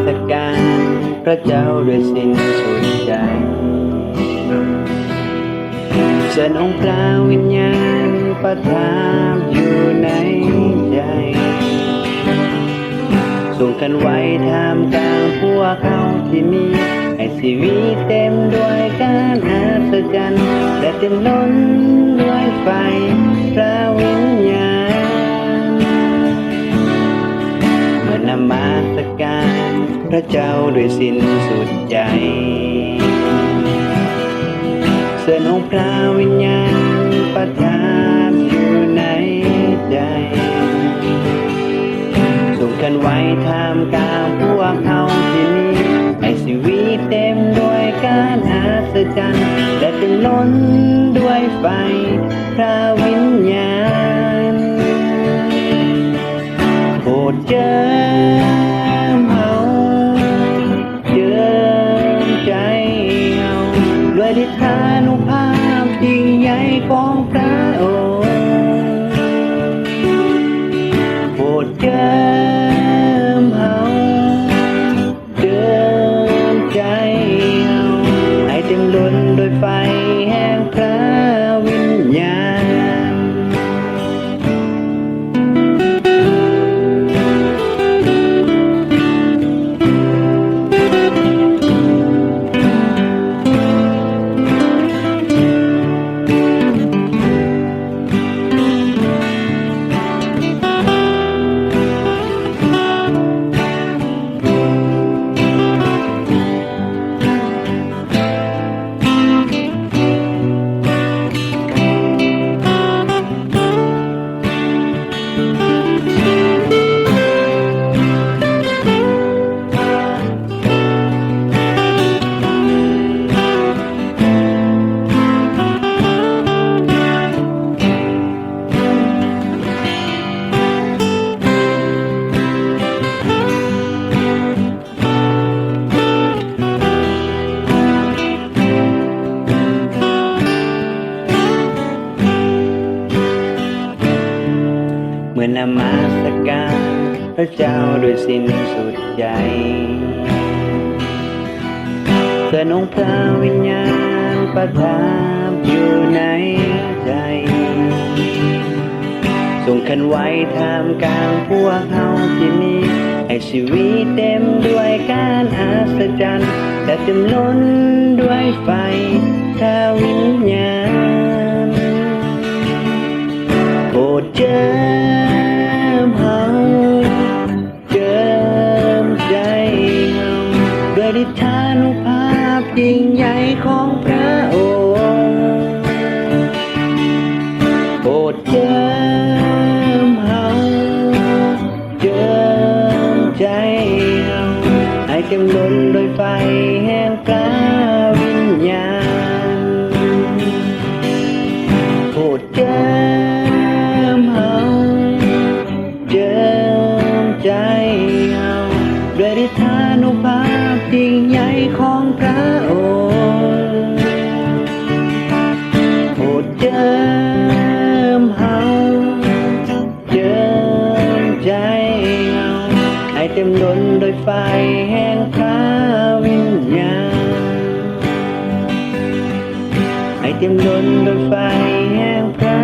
สการพระเจ้าด้วยสิ้นสุดใจเชิญองค์พระวิญญาณประทับอยู่ในใจส่งกันไว้ท่ามกลางพวกเขาที่มีให้ชีวิตเต็มด้วยการอัศจรรย์และเต็มล้นด้วยไฟพระวิญญาณเมื่อนมัสการพระเจ้าด้วยสิ้นสุดใจเชิญองค์พระวิญญาณประทับอยู่ในใจส่งกันไว้ท่ามกลางพวกเขาที่มีให้ชีวิตเต็มด้วยการอัศจรรย์และเต็มล้นด้วยไฟพระวิญญาณโปรดเจิมเอาเจิมใจเอาด้วยฤทธานุภาพยิ่งใหญ่ของพระองค์โปรดเจิมเอาเจิมใจเอาให้เต็มล้นด้วยไฟแห่งพระวิญญาณเมื่อนมัสการพระเจ้าด้วยสิ้นสุดใจเชิญองค์พระวิญญาณประทับอยู่ในใจส่งกันไว้ท่ามกลางพวกเขาที่มีให้ชีวิตเต็มด้วยการอัศจรรย์และเต็มล้นด้วยไฟพระวิญญาณโปรดเจิมเอาเจิมใจเอาด้วยฤทธานุภาพยิ่งใหญ่ของพระองค์โปรดเจิมเอาเจิมใจเอาให้เต็มล้นด้วยไฟแห่งพระวิญญาณโปรดเจิมเอาเจิมใจเอาด้วยฤทธานุภาพยิ่งใหญ่ของพระองค์โปรดเจิมเอาเจิมใจเอาให้เต็มล้นด้วยไฟแห่งพระวิญญาณให้เต็มล้นด้วยไฟแห่งพระ